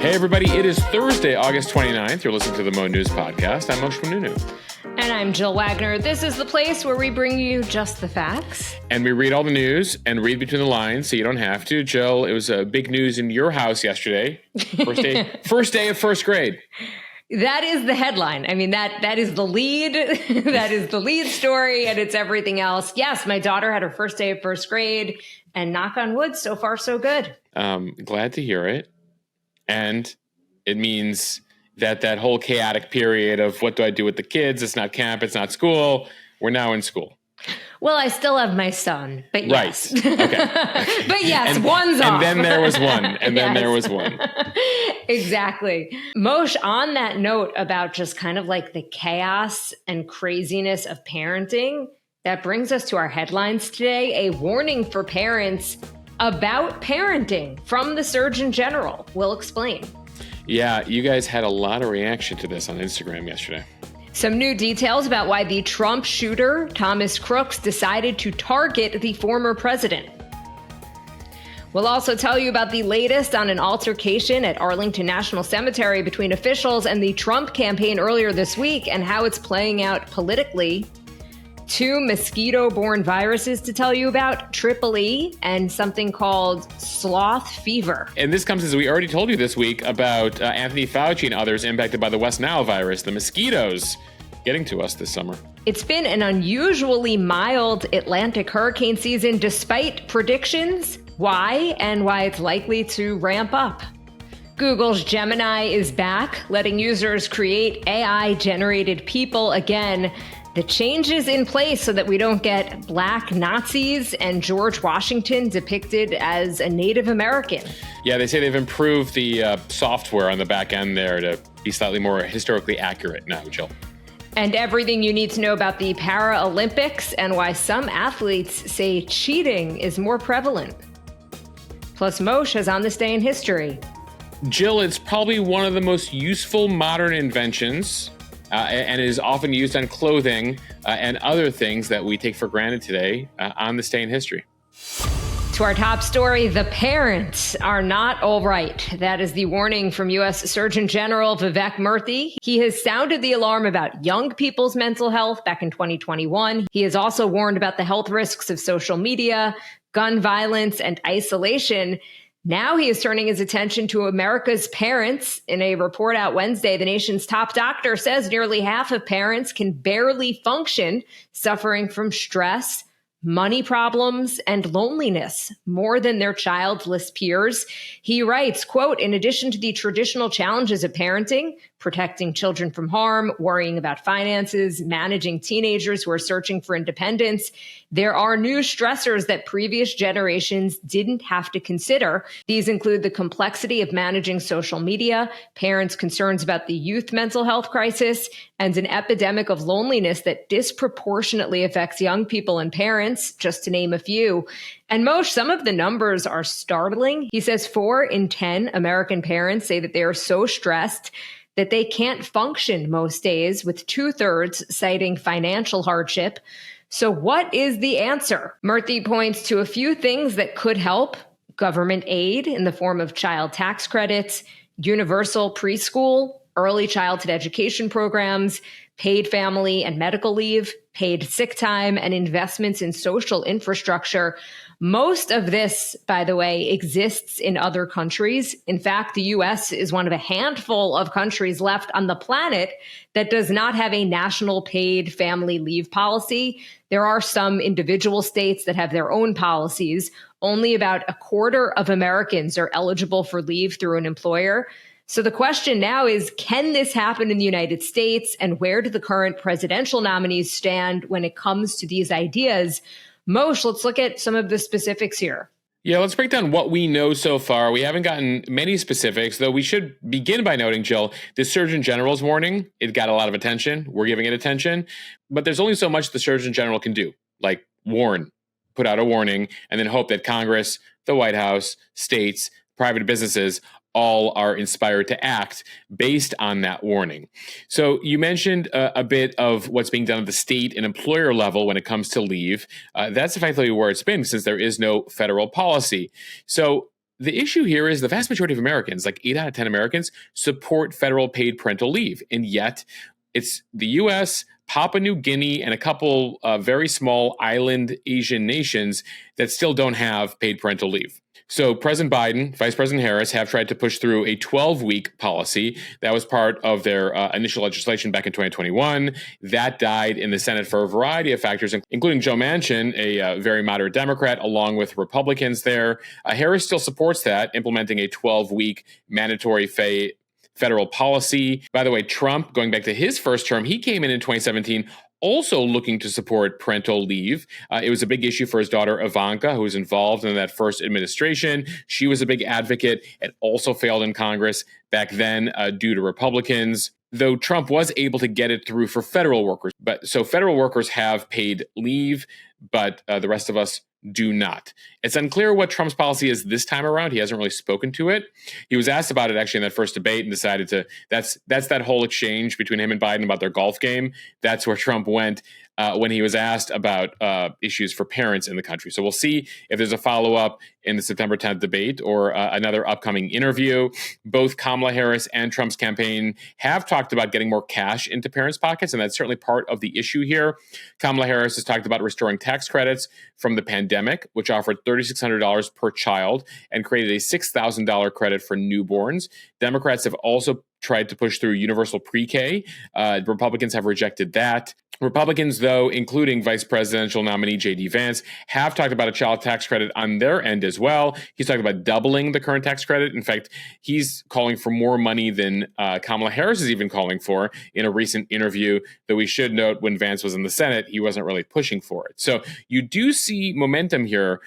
Hey, everybody. It is Thursday, August 29th. You're listening to the Mo News Podcast. I'm Moshe Nunu. And I'm Jill Wagner. This is the place where we bring you just the facts. And we read all the news and read between the lines so you don't have to. Jill, it was big news in your house yesterday. First day of first grade. That is the headline. I mean, that is the lead. That is the lead story, and it's everything else. Yes, my daughter had her first day of first grade, and knock on wood, so far so good. Glad to hear it. And it means that whole chaotic period of what do I do with the kids? It's not camp, it's not school. We're now in school. Well, I still have my son, but yes. Right. Okay. But yes, one's off. And then there was one. And then there was one. Exactly. Moshe, on that note about just kind of like the chaos and craziness of parenting, that brings us to our headlines today. A warning for parents about parenting from the Surgeon General. We'll explain. Yeah, you guys had a lot of reaction to this on Instagram yesterday. Some new details about why the Trump shooter, Thomas Crooks, decided to target the former president. We'll also tell you about the latest on an altercation at Arlington National Cemetery between officials and the Trump campaign earlier this week and how it's playing out politically. 2 mosquito-borne viruses to tell you about, Triple E and something called Sloth fever. And this comes as we already told you this week about Anthony Fauci and others impacted by the West Nile virus, the mosquitoes getting to us this summer. It's been an unusually mild Atlantic hurricane season despite predictions. Why and why it's likely to ramp up. Google's Gemini is back, letting users create AI-generated people again. The changes in place so that we don't get Black Nazis and George Washington depicted as a Native American. Yeah, they say they've improved the software on the back end there to be slightly more historically accurate now, Jill. And everything you need to know about the Paralympics and why some athletes say cheating is more prevalent. Plus, Moshe is on this day in history. Jill, it's probably one of the most useful modern inventions. And is often used on clothing and other things that we take for granted today on this day in history. To our top story, the parents are not all right. That is the warning from U.S. Surgeon General Vivek Murthy. He has sounded the alarm about young people's mental health back in 2021. He has also warned about the health risks of social media, gun violence, and isolation. Now he is turning his attention to America's parents. In a report out Wednesday, the nation's top doctor says nearly half of parents can barely function, suffering from stress, money problems, and loneliness more than their childless peers. He writes, quote, in addition to the traditional challenges of parenting, protecting children from harm, worrying about finances, managing teenagers who are searching for independence, there are new stressors that previous generations didn't have to consider. These include the complexity of managing social media, parents' concerns about the youth mental health crisis, and an epidemic of loneliness that disproportionately affects young people and parents, just to name a few. And Moshe, some of the numbers are startling. He says 4 in 10 American parents say that they are so stressed that they can't function most days, with 2/3 citing financial hardship. So what is the answer? Murthy points to a few things that could help: government aid in the form of child tax credits, universal preschool, early childhood education programs, paid family and medical leave, paid sick time, and investments in social infrastructure. Most of this, by the way, exists in other countries. In fact, the U.S. is one of a handful of countries left on the planet that does not have a national paid family leave policy. There are some individual states that have their own policies. Only about 1/4 of Americans are eligible for leave through an employer. So the question now is, can this happen in the United States? And where do the current presidential nominees stand when it comes to these ideas? Moshe, let's look at some of the specifics here. Yeah, let's break down what we know so far. We haven't gotten many specifics, though we should begin by noting, Jill, the Surgeon General's warning, it got a lot of attention. We're giving it attention. But there's only so much the Surgeon General can do, like warn, put out a warning, and then hope that Congress, the White House, states, private businesses all are inspired to act based on that warning. So you mentioned a bit of what's being done at the state and employer level when it comes to leave. That's effectively where it's been since there is no federal policy. So the issue here is the vast majority of Americans, like 8 out of 10 Americans, support federal paid parental leave. And yet it's the US, Papua New Guinea, and a couple very small island Asian nations that still don't have paid parental leave. So President Biden, Vice President Harris have tried to push through a 12-week policy. That was part of their initial legislation back in 2021. That died in the Senate for a variety of factors, including Joe Manchin, a very moderate Democrat, along with Republicans there. Harris still supports that, implementing a 12-week mandatory federal policy. By the way, Trump, going back to his first term, he came in 2017 also looking to support parental leave. It was a big issue for his daughter, Ivanka, who was involved in that first administration. She was a big advocate. It also failed in Congress back then due to Republicans, though Trump was able to get it through for federal workers. So federal workers have paid leave, but the rest of us do not. It's unclear what Trump's policy is this time around. He hasn't really spoken to it. He was asked about it actually in that first debate and decided to, that's that whole exchange between him and Biden about their golf game. That's where Trump went when he was asked about issues for parents in the country. So we'll see if there's a follow-up in the September 10th debate or another upcoming interview. Both Kamala Harris and Trump's campaign have talked about getting more cash into parents' pockets, and that's certainly part of the issue here. Kamala Harris has talked about restoring tax credits from the pandemic, which offered $3,600 per child and created a $6,000 credit for newborns. Democrats have also tried to push through universal pre-K. Republicans have rejected that. Republicans, though, including Vice Presidential nominee J.D. Vance, have talked about a child tax credit on their end as well. He's talking about doubling the current tax credit. In fact, he's calling for more money than Kamala Harris is even calling for in a recent interview, though we should note when Vance was in the Senate, he wasn't really pushing for it. So you do see momentum here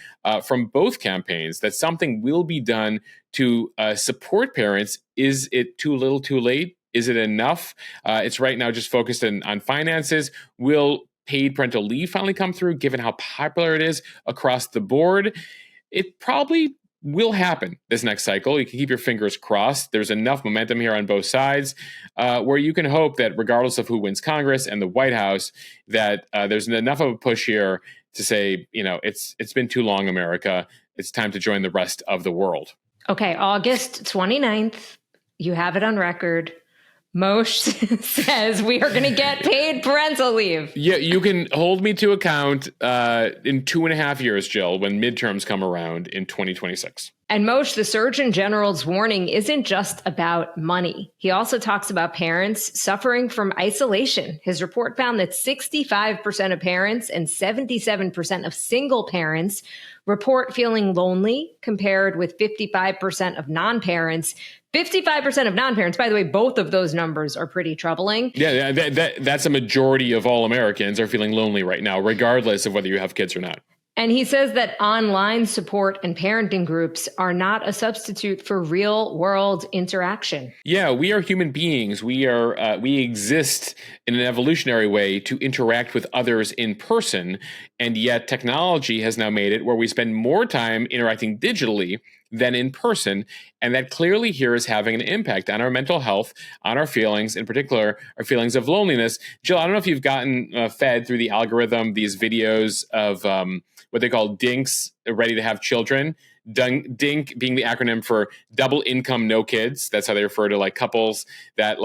from both campaigns that something will be done to support parents. Is it too little too late? Is it enough? It's right now just focused on finances. Will paid parental leave finally come through, given how popular it is across the board? It probably will happen this next cycle. You can keep your fingers crossed. There's enough momentum here on both sides where you can hope that regardless of who wins Congress and the White House, that there's enough of a push here to say, it's been too long, America. It's time to join the rest of the world. Okay, August 29th, you have it on record. Moshe says we are going to get paid parental leave. Yeah, you can hold me to account in 2.5 years, Jill, when midterms come around in 2026. And Moshe, the Surgeon General's warning isn't just about money. He also talks about parents suffering from isolation. His report found that 65% of parents and 77% of single parents report feeling lonely, compared with 55% of non-parents. 55% of non-parents, by the way, both of those numbers are pretty troubling. Yeah, that's a majority of all Americans are feeling lonely right now, regardless of whether you have kids or not. And he says that online support and parenting groups are not a substitute for real world interaction. Yeah, we are human beings. We exist in an evolutionary way to interact with others in person. And yet technology has now made it where we spend more time interacting digitally than in person. And that clearly here is having an impact on our mental health, on our feelings, in particular, our feelings of loneliness. Jill, I don't know if you've gotten fed through the algorithm these videos of what they call dinks ready to have children. DINK being the acronym for double income, no kids. That's how they refer to like couples that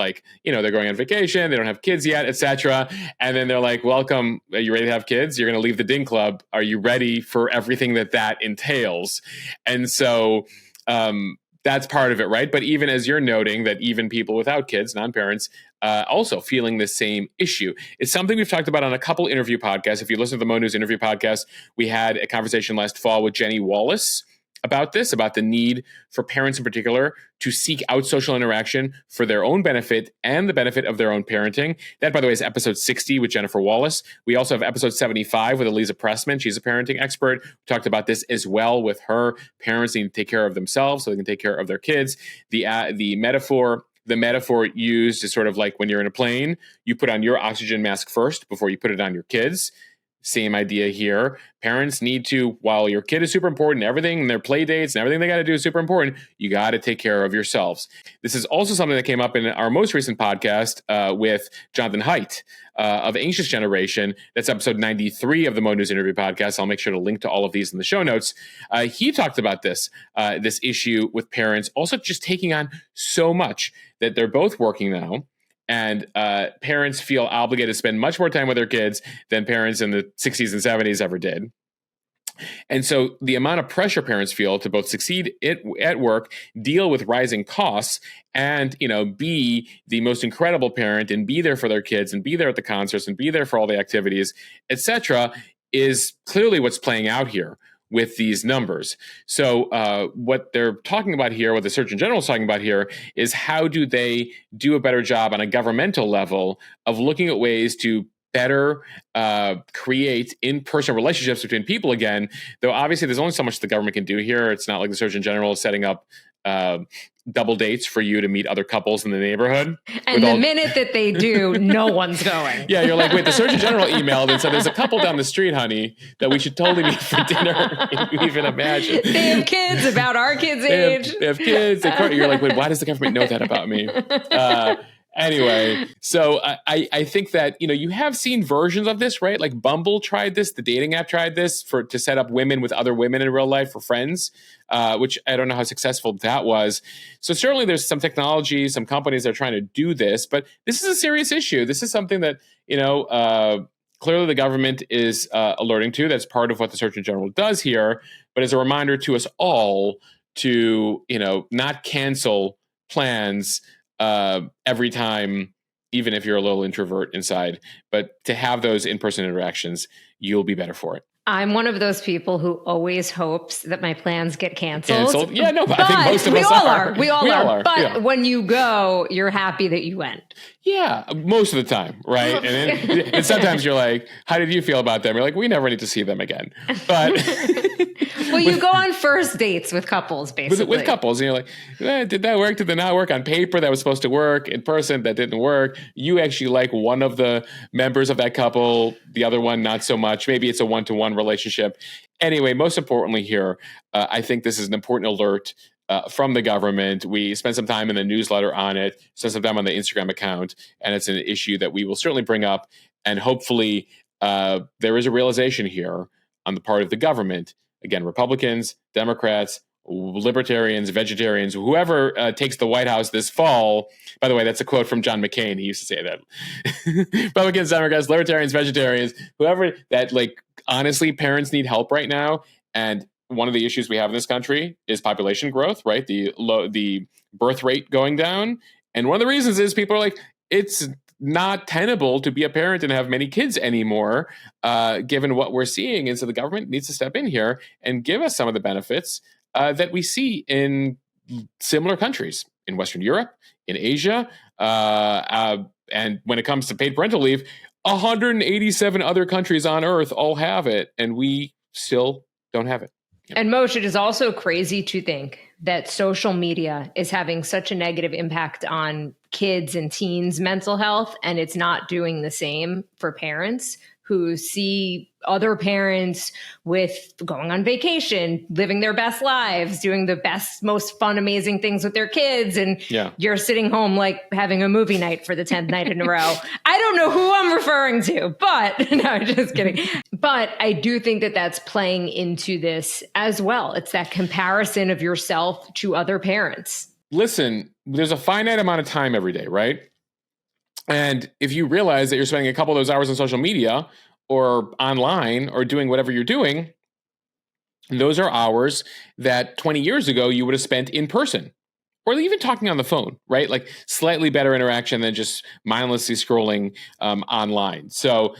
they're going on vacation, they don't have kids yet, etc. And then they're like, welcome, are you ready to have kids? You're going to leave the DINK club. Are you ready for everything that entails? And so that's part of it, right? But even as you're noting that even people without kids, non-parents, also feeling the same issue. It's something we've talked about on a couple interview podcasts. If you listen to the Mo News interview podcast, we had a conversation last fall with Jenny Wallace about this, about the need for parents in particular to seek out social interaction for their own benefit and the benefit of their own parenting. That, by the way, is episode 60 with Jennifer Wallace. We also have episode 75 with Aliza Pressman. She's a parenting expert. We talked about this as well with her. Parents need to take care of themselves so they can take care of their kids. The metaphor used is sort of like when you're in a plane, you put on your oxygen mask first before you put it on your kids. same idea here. Parents need to, while your kid is super important, everything, their play dates and everything they got to do is super important, you got to take care of yourselves. This is also something that came up in our most recent podcast with Jonathan Haidt of Anxious Generation. That's episode 93 of the Mo News Interview podcast. I'll make sure to link to all of these in the show notes. He talked about this issue with parents also just taking on so much that they're both working now. And parents feel obligated to spend much more time with their kids than parents in the 60s and 70s ever did. And so the amount of pressure parents feel to both succeed at work, deal with rising costs, and be the most incredible parent and be there for their kids and be there at the concerts and be there for all the activities, etc., is clearly what's playing out here with these numbers. So what they're talking about here, what the Surgeon General is talking about here, is how do they do a better job on a governmental level of looking at ways to better create in-person relationships between people again, though obviously there's only so much the government can do here. It's not like the Surgeon General is setting up double dates for you to meet other couples in the neighborhood. And the minute that they do, no one's going. Yeah, you're like, wait, the Surgeon General emailed and said there's a couple down the street, honey, that we should totally meet for dinner. You even imagine. They have kids about our kids' age. They have kids. You're like, wait, why does the government know that about me? Anyway, so I think that, you have seen versions of this, right? Like Bumble tried this, the dating app tried this to set up women with other women in real life for friends, which I don't know how successful that was. So certainly there's some technology, some companies that are trying to do this, but this is a serious issue. This is something that, clearly the government is alerting to. That's part of what the Surgeon General does here. But as a reminder to us all to, not cancel plans every time, even if you're a little introvert inside, but to have those in-person interactions, you'll be better for it. I'm one of those people who always hopes that my plans get canceled. Yeah, no, but I think most of us are. We all are. But yeah. When you go, you're happy that you went. Yeah, most of the time, right? And sometimes you're like, how did you feel about them? You're like, we never need to see them again. But well, you go on first dates with couples, basically. With couples, and you're like, did that work? Did that not work? On paper, that was supposed to work. In person, that didn't work. You actually like one of the members of that couple, the other one not so much. Maybe it's a one-to-one relationship. Anyway, most importantly here, I think this is an important alert from the government. We spent some time in the newsletter on it, spent some time on the Instagram account, and it's an issue that we will certainly bring up. And hopefully there is a realization here on the part of the government. Again, Republicans, Democrats, libertarians, vegetarians, whoever takes the White House this fall. By the way, that's a quote from John McCain. He used to say that. Republicans, Democrats, libertarians, vegetarians, whoever that, like, honestly, parents need help right now. And one of the issues we have in this country is population growth, right? The birth rate going down. And one of the reasons is people are like, it's not tenable to be a parent and have many kids anymore, given what we're seeing. And so the government needs to step in here and give us some of the benefits that we see in similar countries in Western Europe, in Asia. And when it comes to paid parental leave, 187 other countries on earth all have it, and we still don't have it. Yeah. And Moshe, it is also crazy to think that social media is having such a negative impact on kids and teens' mental health, and it's not doing the same for parents who see other parents with going on vacation, living their best lives, doing the best, most fun, amazing things with their kids. And you're sitting home like having a movie night for the 10th night in a row. I don't know who I'm referring to, but no, just kidding. But I do think that that's playing into this as well. It's that comparison of yourself to other parents. Listen, there's a finite amount of time every day, right? And if you realize that you're spending a couple of those hours on social media or online or doing whatever you're doing, those are hours that 20 years ago you would have spent in person or even talking on the phone, right? Like slightly better interaction than just mindlessly scrolling online. So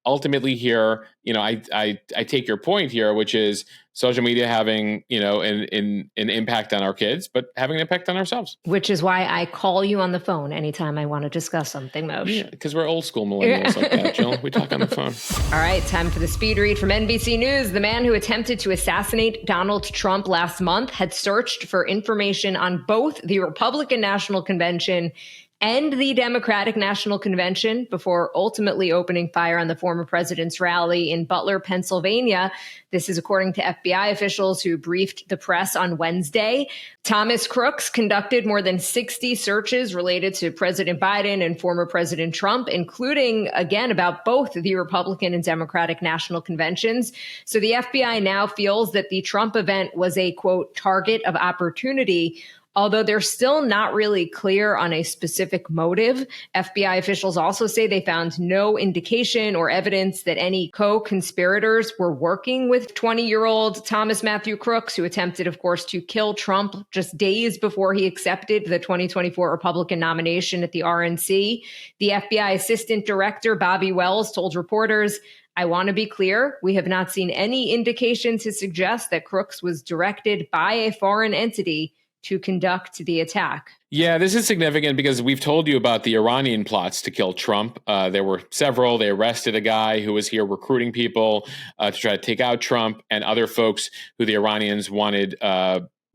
ultimately here, I take your point here, which is social media having, an impact on our kids, but having an impact on ourselves. Which is why I call you on the phone anytime I want to discuss something, Moshe. Yeah, because we're old school millennials like that, Jill. We talk on the phone. All right, time for the speed read from NBC News. The man who attempted to assassinate Donald Trump last month had searched for information on both the Republican National Convention and the Democratic National Convention before ultimately opening fire on the former president's rally in Butler, Pennsylvania. This is according to FBI officials who briefed the press on Wednesday. Thomas Crooks conducted more than 60 searches related to President Biden and former President Trump, including, again, about both the Republican and Democratic National Conventions. So the FBI now feels that the Trump event was a, quote, target of opportunity, although they're still not really clear on a specific motive. FBI officials also say they found no indication or evidence that any co-conspirators were working with 20-year-old Thomas Matthew Crooks, who attempted, of course, to kill Trump just days before he accepted the 2024 Republican nomination at the RNC. The FBI Assistant Director, Bobby Wells, told reporters, "I want to be clear, we have not seen any indication to suggest that Crooks was directed by a foreign entity to conduct the attack." Yeah, this is significant because we've told you about the Iranian plots to kill Trump. There were several. They arrested a guy who was here recruiting people to try to take out Trump and other folks who the Iranians wanted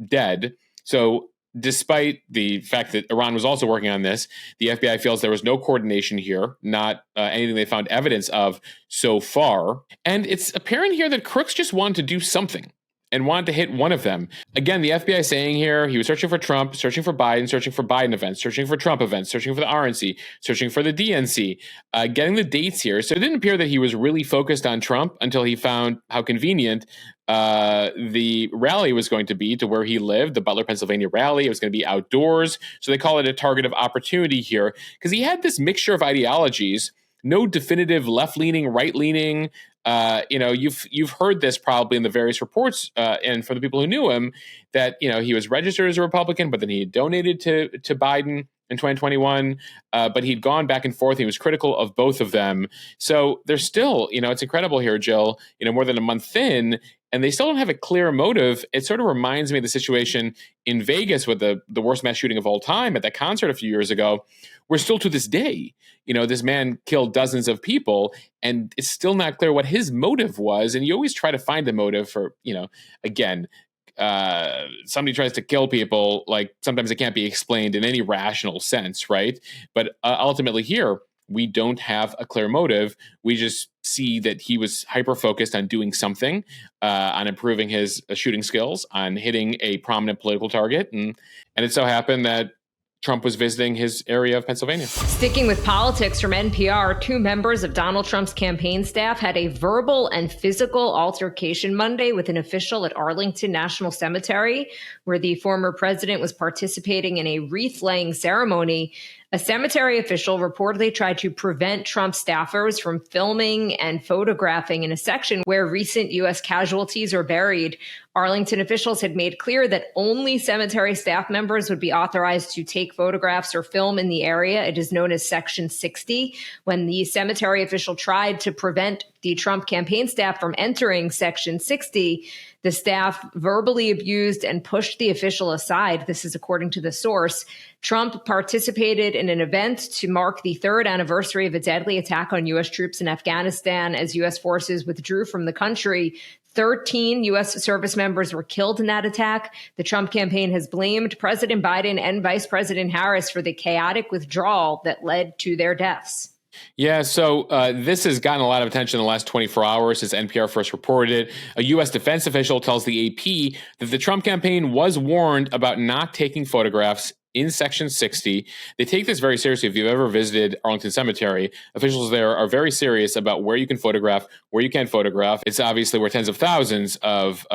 dead. So despite the fact that Iran was also working on this, the FBI feels there was no coordination here, not anything they found evidence of so far. And it's apparent here that Crooks just wanted to do something and wanted to hit one of them. Again, the FBI saying here he was searching for Trump, searching for Biden events, searching for Trump events, searching for the RNC, searching for the DNC, getting the dates here. So it didn't appear that he was really focused on Trump until he found how convenient the rally was going to be to where he lived, the Butler, Pennsylvania rally. It was going to be outdoors. So they call it a target of opportunity here because he had this mixture of ideologies, no definitive left-leaning, right-leaning. You've heard this probably in the various reports, and for the people who knew him, that he was registered as a Republican, but then he donated to Biden in 2021. But he'd gone back and forth. He was critical of both of them. So there's still, it's incredible here, Jill. More than a month in, and they still don't have a clear motive. It sort of reminds me of the situation in Vegas with the worst mass shooting of all time at that concert a few years ago. We're still to this day, this man killed dozens of people, and it's still not clear what his motive was. And you always try to find a motive for, again, somebody tries to kill people, like sometimes it can't be explained in any rational sense, right? But ultimately here, we don't have a clear motive. We just see that he was hyper-focused on doing something, on improving his shooting skills, on hitting a prominent political target. And it so happened that Trump was visiting his area of Pennsylvania. Sticking with politics from NPR, two members of Donald Trump's campaign staff had a verbal and physical altercation Monday with an official at Arlington National Cemetery, where the former president was participating in a wreath-laying ceremony. A cemetery official reportedly tried to prevent Trump staffers from filming and photographing in a section where recent U.S. casualties are buried. Arlington officials had made clear that only cemetery staff members would be authorized to take photographs or film in the area. It is known as Section 60. When the cemetery official tried to prevent the Trump campaign staff from entering Section 60, the staff verbally abused and pushed the official aside. This is according to the source. Trump participated in an event to mark the third anniversary of a deadly attack on U.S. troops in Afghanistan as U.S. forces withdrew from the country. 13 U.S. service members were killed in that attack. The Trump campaign has blamed President Biden and Vice President Harris for the chaotic withdrawal that led to their deaths. Yeah, so this has gotten a lot of attention in the last 24 hours since NPR first reported it. A U.S. defense official tells the AP that the Trump campaign was warned about not taking photographs in Section 60. They take this very seriously. If you've ever visited Arlington Cemetery, officials there are very serious about where you can photograph, where you can't photograph. It's obviously where tens of thousands of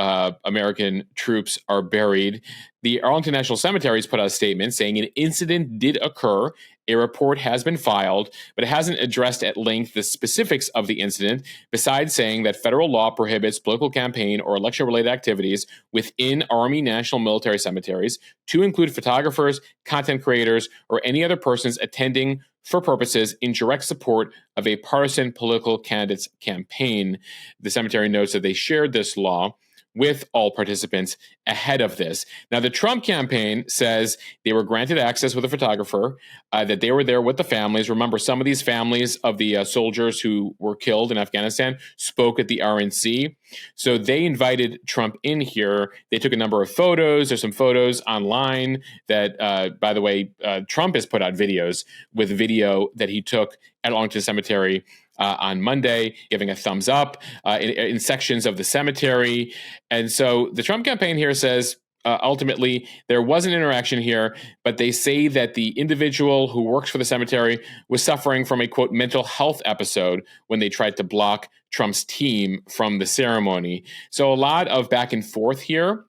American troops are buried. The Arlington National Cemetery has put out a statement saying an incident did occur. A report has been filed, but it hasn't addressed at length the specifics of the incident, besides saying that federal law prohibits political campaign or election-related activities within Army National Military Cemeteries to include photographers, content creators, or any other persons attending for purposes in direct support of a partisan political candidate's campaign. The cemetery notes that they shared this law with all participants ahead of this. Now, the Trump campaign says they were granted access with a photographer, that they were there with the families. Remember, some of these families of the soldiers who were killed in Afghanistan spoke at the RNC. So they invited Trump in here. They took a number of photos. There's some photos online that, by the way, Trump has put out videos with video that he took at Arlington Cemetery on Monday, giving a thumbs up in sections of the cemetery. And so the Trump campaign here says, ultimately, there was an interaction here, but they say that the individual who works for the cemetery was suffering from a, quote, mental health episode when they tried to block Trump's team from the ceremony. So a lot of back and forth here.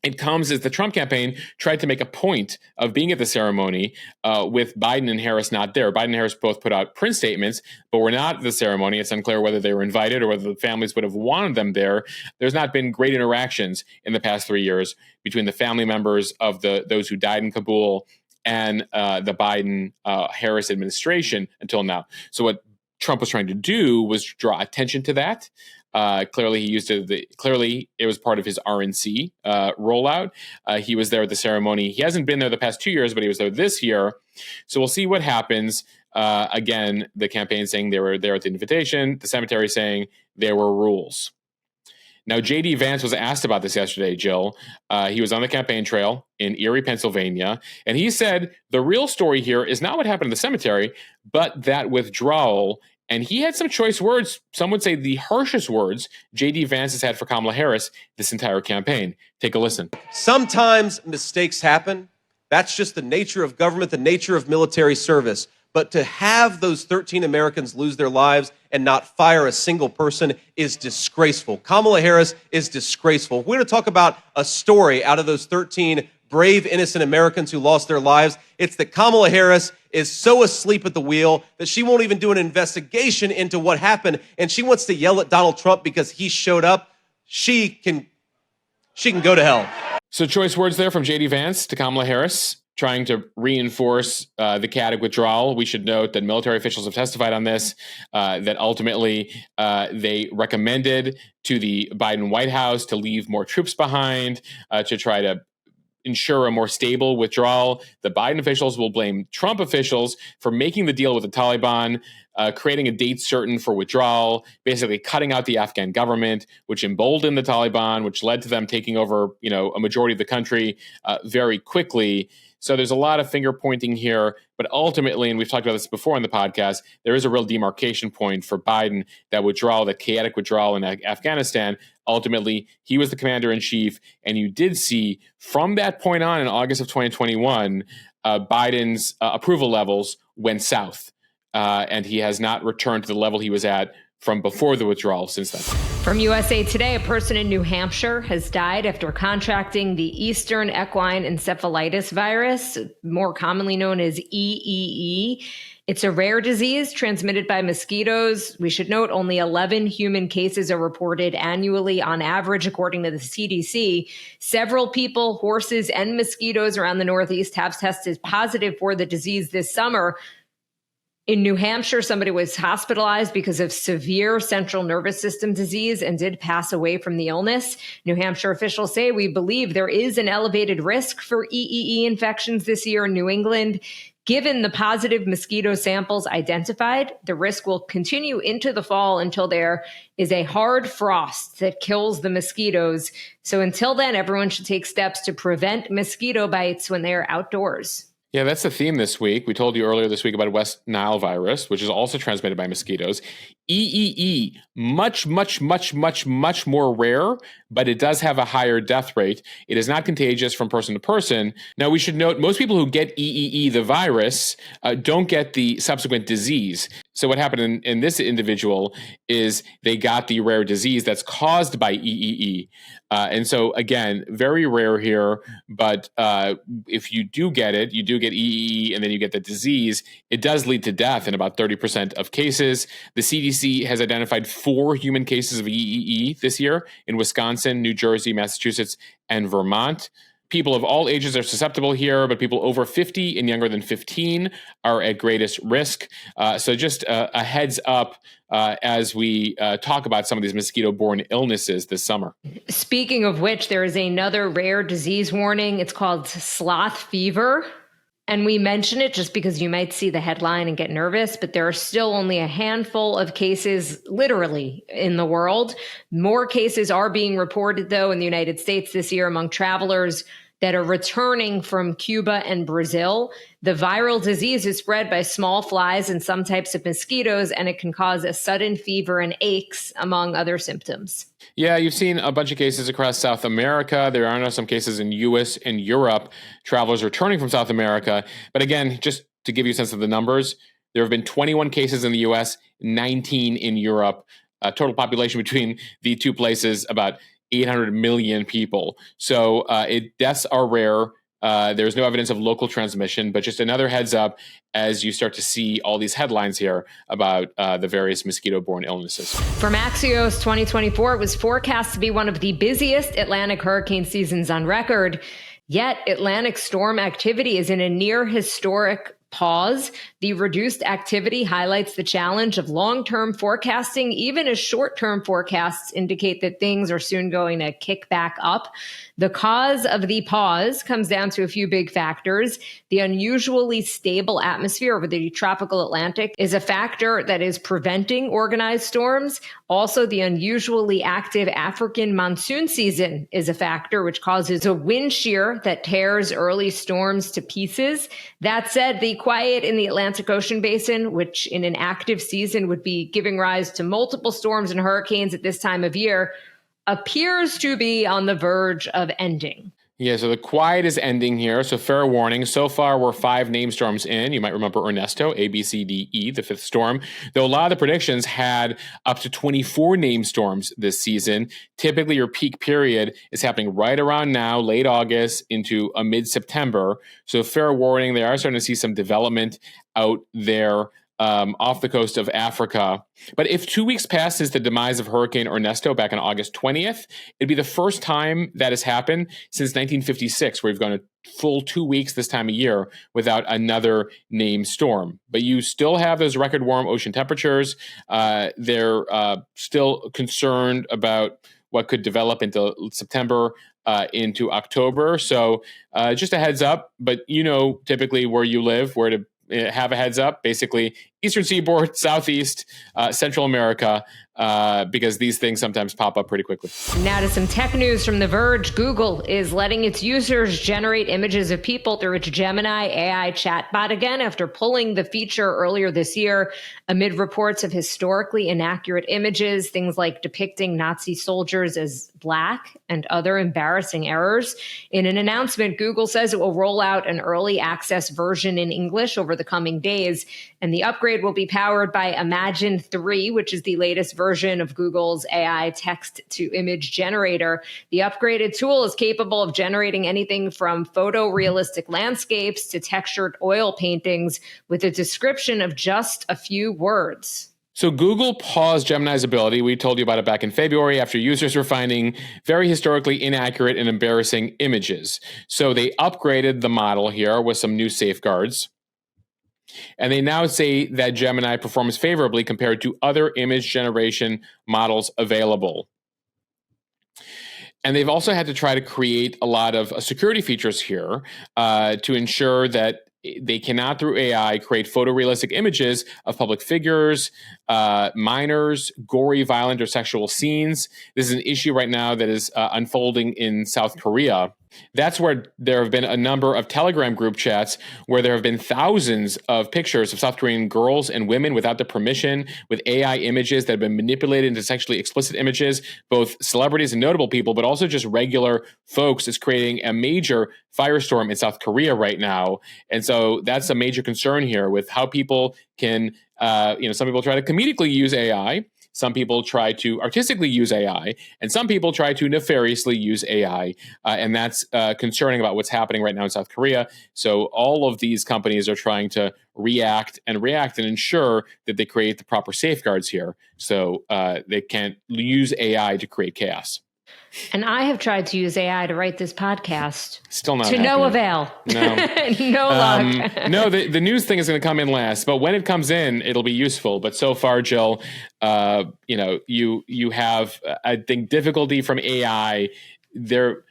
It comes as the Trump campaign tried to make a point of being at the ceremony with Biden and Harris not there. Biden and Harris both put out print statements, but were not at the ceremony. It's unclear whether they were invited or whether the families would have wanted them there. There's not been great interactions in the past 3 years between the family members of those who died in Kabul and the Biden-Harris administration until now. So what Trump was trying to do was draw attention to that. Clearly, he used it. Clearly, it was part of his RNC rollout. He was there at the ceremony. He hasn't been there the past 2 years, but he was there this year. So we'll see what happens. Again, the campaign saying they were there at the invitation. The cemetery saying there were rules. Now, J.D. Vance was asked about this yesterday, Jill. He was on the campaign trail in Erie, Pennsylvania, and he said the real story here is not what happened in the cemetery, but that withdrawal. And he had some choice words, some would say the harshest words J.D. Vance has had for Kamala Harris this entire campaign. Take a listen. Sometimes mistakes happen. That's just the nature of government, the nature of military service. But to have those 13 Americans lose their lives and not fire a single person is disgraceful. Kamala Harris is disgraceful. We're going to talk about a story out of those 13 brave, innocent Americans who lost their lives. It's that Kamala Harris is so asleep at the wheel that she won't even do an investigation into what happened, and she wants to yell at Donald Trump because he showed up. She can go to hell. So choice words there from J.D. Vance to Kamala Harris, trying to reinforce the chaotic withdrawal. We should note that military officials have testified on this, that ultimately they recommended to the Biden White House to leave more troops behind, to try to ensure a more stable withdrawal. The Biden officials will blame Trump officials for making the deal with the Taliban, creating a date certain for withdrawal, basically cutting out the Afghan government, which emboldened the Taliban, which led to them taking over, a majority of the country very quickly. So there's a lot of finger pointing here, but ultimately, and we've talked about this before on the podcast, there is a real demarcation point for Biden. That withdrawal, that chaotic withdrawal in Afghanistan, ultimately, he was the commander in chief. And you did see from that point on in August of 2021, Biden's approval levels went south. And he has not returned to the level he was at from before the withdrawal since then. From USA Today, a person in New Hampshire has died after contracting the Eastern Equine Encephalitis virus, more commonly known as EEE. It's a rare disease transmitted by mosquitoes. We should note only 11 human cases are reported annually on average, according to the CDC. Several people, horses, and mosquitoes around the Northeast have tested positive for the disease this summer. In New Hampshire, somebody was hospitalized because of severe central nervous system disease and did pass away from the illness. New Hampshire officials say, we believe there is an elevated risk for EEE infections this year in New England. Given the positive mosquito samples identified, the risk will continue into the fall until there is a hard frost that kills the mosquitoes. So until then, everyone should take steps to prevent mosquito bites when they are outdoors. Yeah, that's the theme this week. We told you earlier this week about West Nile virus, which is also transmitted by mosquitoes. EEE, much more rare, but it does have a higher death rate. It is not contagious from person to person. Now, we should note most people who get EEE, the virus, don't get the subsequent disease. So what happened in this individual is they got the rare disease that's caused by EEE. And so, again, very rare here. But if you do get it, you do get EEE, and then you get the disease, it does lead to death in about 30% of cases. The CDC has identified 4 human cases of EEE this year in Wisconsin, New Jersey, Massachusetts, and Vermont. People of all ages are susceptible here, but people over 50 and younger than 15 are at greatest risk. So just a heads up as we talk about some of these mosquito-borne illnesses this summer. Speaking of which, there is another rare disease warning. It's called sloth fever. And we mention it just because you might see the headline and get nervous, but there are still only a handful of cases literally in the world. More cases are being reported, though, in the United States this year among travelers that are returning from Cuba and Brazil. The viral disease is spread by small flies and some types of mosquitoes, and it can cause a sudden fever and aches, among other symptoms. Yeah, you've seen a bunch of cases across South America. There are now some cases in US and Europe, travelers returning from South America. But again, just to give you a sense of the numbers, there have been 21 cases in the US, 19 in Europe. Total population between the two places, about 800 million people. So deaths are rare. There's no evidence of local transmission, but just another heads up as you start to see all these headlines here about the various mosquito-borne illnesses. From Axios 2024, it was forecast to be one of the busiest Atlantic hurricane seasons on record. Yet Atlantic storm activity is in a near historic pause. The reduced activity highlights the challenge of long-term forecasting, even as short-term forecasts indicate that things are soon going to kick back up. The cause of the pause comes down to a few big factors. The unusually stable atmosphere over the tropical Atlantic is a factor that is preventing organized storms. Also, the unusually active African monsoon season is a factor which causes a wind shear that tears early storms to pieces. That said, the quiet in the Atlantic Ocean basin, which in an active season would be giving rise to multiple storms and hurricanes at this time of year, appears to be on the verge of ending. Yeah, so the quiet is ending here. So fair warning. So far, we're 5 named storms in. You might remember Ernesto, A, B, C, D, E, the 5th storm. Though a lot of the predictions had up to 24 named storms this season. Typically, your peak period is happening right around now, late August into mid-September. So fair warning, they are starting to see some development out there off the coast of Africa. But if 2 weeks pass since the demise of Hurricane Ernesto back on August 20th, it'd be the first time that has happened since 1956, where we've gone a full 2 weeks this time of year without another named storm. But you still have those record warm ocean temperatures. They're still concerned about what could develop into September, into October. So just a heads up, but you know typically where you live, where to have a heads up, basically Eastern Seaboard, Southeast, Central America, because these things sometimes pop up pretty quickly. Now to some tech news from The Verge. Google is letting its users generate images of people through its Gemini AI chatbot again after pulling the feature earlier this year amid reports of historically inaccurate images, things like depicting Nazi soldiers as Black and other embarrassing errors. In an announcement, Google says it will roll out an early access version in English over the coming days, and the upgrade will be powered by Imagen 3, which is the latest version of Google's AI text-to-image generator. The upgraded tool is capable of generating anything from photorealistic landscapes to textured oil paintings with a description of just a few words. So Google paused Gemini's ability. We told you about it back in February after users were finding very historically inaccurate and embarrassing images. So they upgraded the model here with some new safeguards. And they now say that Gemini performs favorably compared to other image generation models available. And they've also had to try to create a lot of security features here to ensure that they cannot, through AI, create photorealistic images of public figures, minors, gory, violent, or sexual scenes. This is an issue right now that is unfolding in South Korea. That's where there have been a number of Telegram group chats where there have been thousands of pictures of South Korean girls and women without their permission, with AI images that have been manipulated into sexually explicit images, both celebrities and notable people, but also just regular folks. Is creating a major firestorm in South Korea right now. And so that's a major concern here with how people can, some people try to comedically use AI. Some people try to artistically use AI, and some people try to nefariously use AI. And that's concerning about what's happening right now in South Korea. So all of these companies are trying to react and ensure that they create the proper safeguards here so they can't use AI to create chaos. And I have tried to use AI to write this podcast. Still not to happening. no avail. No. No luck. No, the news thing is going to come in last, but when it comes in, it'll be useful. But so far, Jill, you have, I think, difficulty from AI there.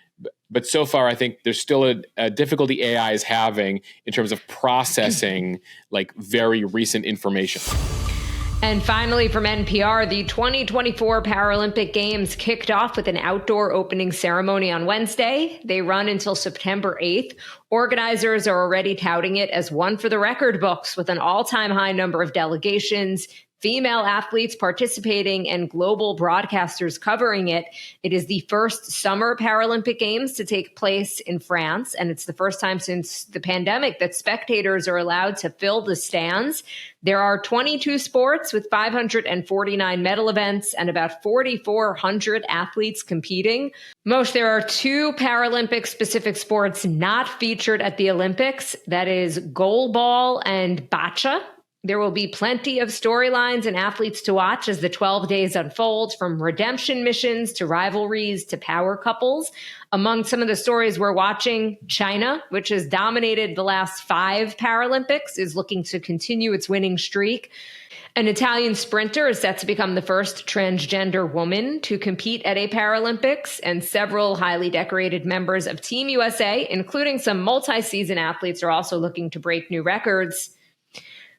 But so far, I think there's still a difficulty AI is having in terms of processing like very recent information. And finally, from NPR, the 2024 Paralympic Games kicked off with an outdoor opening ceremony on Wednesday. They run until September 8th. Organizers are already touting it as one for the record books, with an all-time high number of delegations, female athletes participating, and global broadcasters covering it. It is the first summer Paralympic Games to take place in France, and it's the first time since the pandemic that spectators are allowed to fill the stands. There are 22 sports with 549 medal events and about 4,400 athletes competing. Moshe, there are two Paralympic-specific sports not featured at the Olympics. That is goalball and bocce. There will be plenty of storylines and athletes to watch as the 12 days unfold, from redemption missions to rivalries to power couples. Among some of the stories we're watching, China, which has dominated the last 5 Paralympics, is looking to continue its winning streak. An Italian sprinter is set to become the first transgender woman to compete at a Paralympics, and several highly decorated members of Team USA, including some multi-season athletes, are also looking to break new records.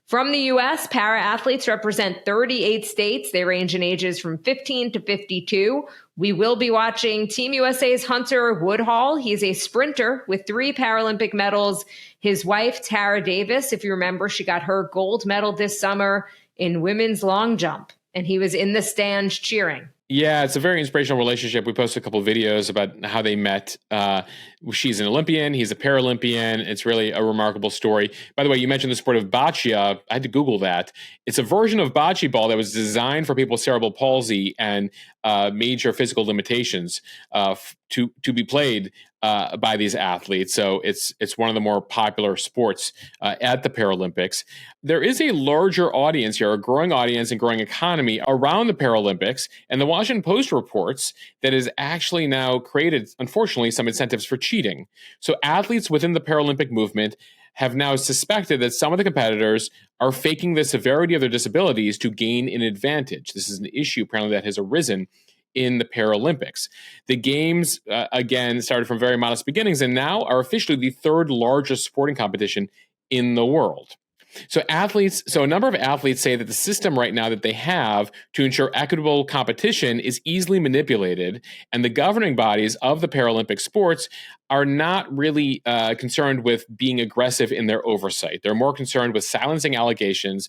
From the U.S., para-athletes represent 38 states. They range in ages from 15 to 52. We will be watching Team USA's Hunter Woodhall. He's a sprinter with 3 Paralympic medals. His wife, Tara Davis, if you remember, she got her gold medal this summer in women's long jump, and he was in the stands cheering. Yeah, it's a very inspirational relationship. We posted a couple of videos about how they met. She's an Olympian. He's a Paralympian. It's really a remarkable story. By the way, you mentioned the sport of bocce. I had to Google that. It's a version of bocce ball that was designed for people with cerebral palsy and major physical limitations to be played by these athletes. So it's one of the more popular sports at the Paralympics. There is a larger audience here, a growing audience and growing economy around the Paralympics. And the Washington Post reports that has actually now created, unfortunately, some incentives for cheating. So athletes within the Paralympic movement have now suspected that some of the competitors are faking the severity of their disabilities to gain an advantage. This is an issue apparently that has arisen in the Paralympics. The games, again, started from very modest beginnings and now are officially the 3rd largest sporting competition in the world. So a number of athletes say that the system right now that they have to ensure equitable competition is easily manipulated, and the governing bodies of the Paralympic sports are not really concerned with being aggressive in their oversight. They're more concerned with silencing allegations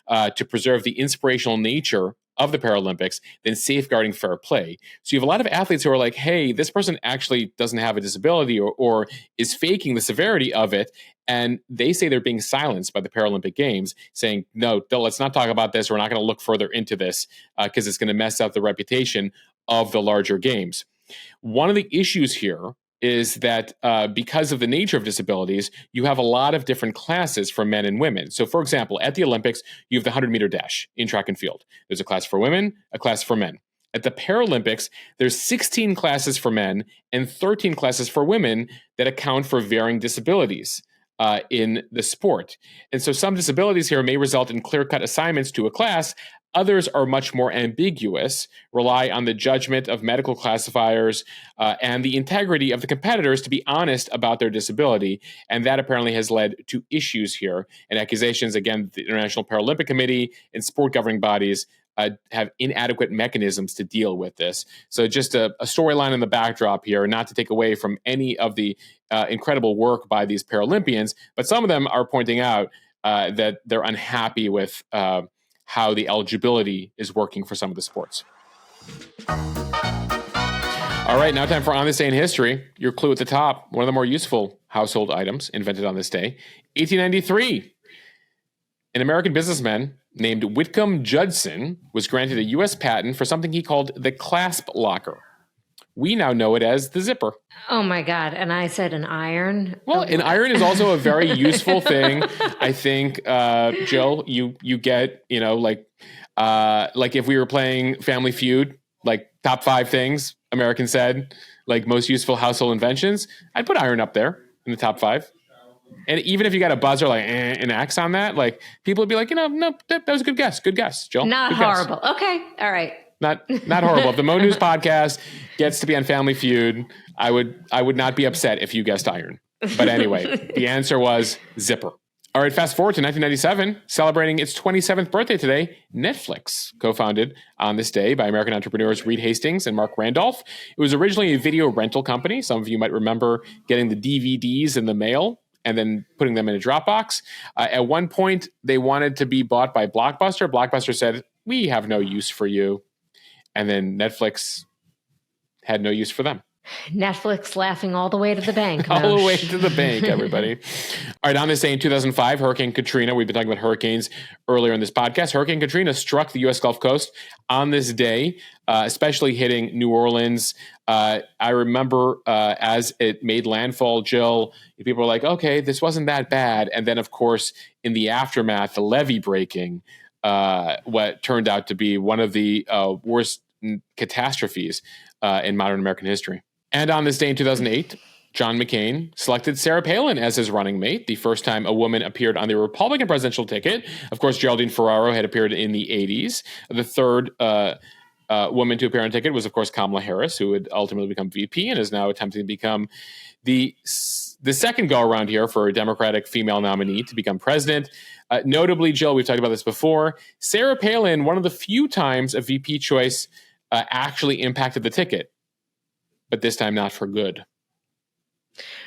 to preserve the inspirational nature of the Paralympics than safeguarding fair play. So you have a lot of athletes who are like, hey, this person actually doesn't have a disability or is faking the severity of it. And they say they're being silenced by the Paralympic Games, saying, no, let's not talk about this. We're not going to look further into this because it's going to mess up the reputation of the larger games. One of the issues here is that because of the nature of disabilities, you have a lot of different classes for men and women. So, for example, at the Olympics, you have the 100-meter dash in track and field. There's a class for women, a class for men. At the Paralympics, there's 16 classes for men and 13 classes for women that account for varying disabilities in the sport. And so some disabilities here may result in clear-cut assignments to a class. Others are much more ambiguous, rely on the judgment of medical classifiers and the integrity of the competitors to be honest about their disability. And that apparently has led to issues here and accusations. Again, the International Paralympic Committee and sport governing bodies have inadequate mechanisms to deal with this. So just a storyline in the backdrop here, not to take away from any of the incredible work by these Paralympians, but some of them are pointing out that they're unhappy with how the eligibility is working for some of the sports. All right, now time for On This Day in History. Your clue at the top, one of the more useful household items invented on this day. 1893, an American businessman named Whitcomb Judson was granted a U.S. patent for something he called the clasp locker. We now know it as the zipper. Oh my God. And I said an iron. Well, an iron is also a very useful thing. I think, Jill, you get, like if we were playing Family Feud, like top 5 things, American said, like most useful household inventions, I'd put iron up there in the top 5. And even if you got a buzzer like an X on that, like people would be like, no, that was a good guess. Good guess, Jill. Not good horrible. Guess. Okay. All right. Not horrible. If the Mo News podcast gets to be on Family Feud, I would not be upset if you guessed iron. But anyway, the answer was zipper. All right, fast forward to 1997, celebrating its 27th birthday today, Netflix, co-founded on this day by American entrepreneurs Reed Hastings and Mark Randolph. It was originally a video rental company. Some of you might remember getting the DVDs in the mail and then putting them in a Dropbox. At one point, they wanted to be bought by Blockbuster. Blockbuster said, we have no use for you. And then Netflix had no use for them. Netflix laughing all the way to the bank. All the way to the bank, everybody. All right, on this day in 2005, Hurricane Katrina, we've been talking about hurricanes earlier in this podcast. Hurricane Katrina struck the U.S. Gulf Coast on this day, especially hitting New Orleans. I remember as it made landfall, Jill, people were like, okay, this wasn't that bad. And then, of course, in the aftermath, the levee breaking, what turned out to be one of the worst catastrophes in modern American history. And on this day in 2008, John McCain selected Sarah Palin as his running mate, the first time a woman appeared on the Republican presidential ticket. Of course, Geraldine Ferraro had appeared in the 80s. The third woman to appear on the ticket was, of course, Kamala Harris, who would ultimately become VP and is now attempting to become the second go-around here for a Democratic female nominee to become president. Notably, Jill, we've talked about this before, Sarah Palin, one of the few times a VP choice actually impacted the ticket, but this time not for good.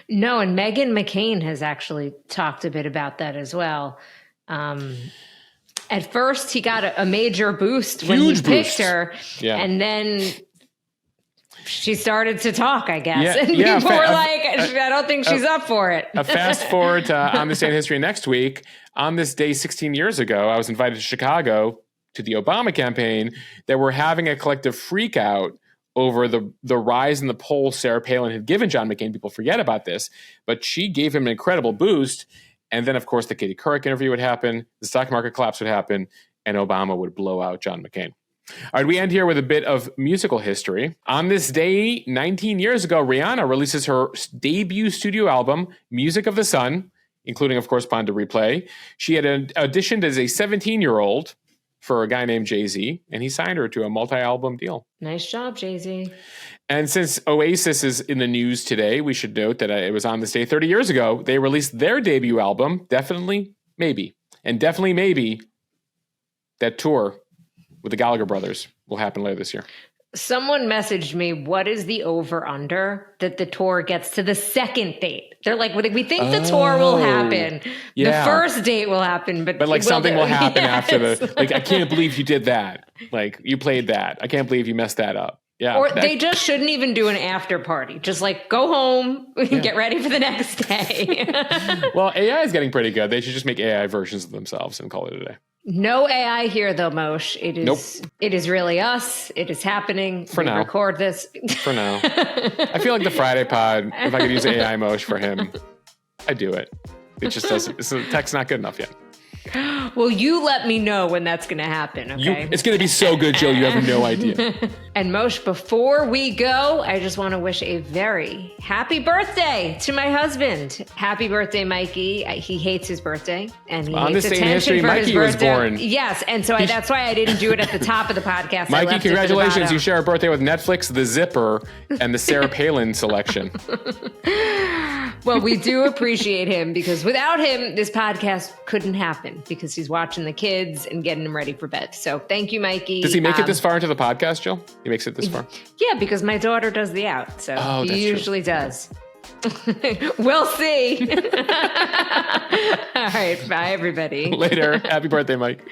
No, and Meghan McCain has actually talked a bit about that as well. At first, he got a major boost when he picked her, and then she started to talk, I guess. And people were like, I don't think she's up for it. A fast forward to On This Day in History next week. On this day 16 years ago, I was invited to Chicago to the Obama campaign that were having a collective freak out over the rise in the polls Sarah Palin had given John McCain. People forget about this, but she gave him an incredible boost. And then, of course, the Katie Couric interview would happen, the stock market collapse would happen, and Obama would blow out John McCain. All right, we end here with a bit of musical history. On this day, 19 years ago, Rihanna releases her debut studio album, Music of the Sun, including, of course, Pon de Replay. She had auditioned as a 17-year-old for a guy named Jay-Z, and he signed her to a multi-album deal. Nice job, Jay-Z. And since Oasis is in the news today, we should note that it was on this day 30 years ago, they released their debut album, Definitely Maybe. And Definitely Maybe, that tour with the Gallagher brothers will happen later this year. Someone messaged me, what is the over-under that the tour gets to the second date? They're like, we think the tour will happen. Yeah. The first date will happen. But like something will happen after the, like, I can't believe you did that. Like, you played that. I can't believe you messed that up. Yeah. Or they just shouldn't even do an after party. Just like go home and get ready for the next day. Well, AI is getting pretty good. They should just make AI versions of themselves and call it a day. No AI here, though, Moshe. It is. Nope. It is really us. It is happening. For now. Record this. For now. I feel like the Friday pod, if I could use AI Moshe for him, I'd do it. It just doesn't. The tech's not good enough yet. Well, you let me know when that's going to happen, okay? It's going to be so good, Jill. You have no idea. And Moshe, before we go, I just want to wish a very happy birthday to my husband. Happy birthday, Mikey. He hates his birthday, and he hates attention for his birthday. Was born. Yes, and so that's why I didn't do it at the top of the podcast. Mikey, congratulations. You share a birthday with Netflix, The Zipper, and the Sarah Palin selection. Well, we do appreciate him because without him, this podcast couldn't happen because he's watching the kids and getting them ready for bed. So thank you, Mikey. Does he make it this far into the podcast, Jill? He makes it this far? Yeah, because my daughter does the out. So he usually does. We'll see. All right. Bye, everybody. Later. Happy birthday, Mike.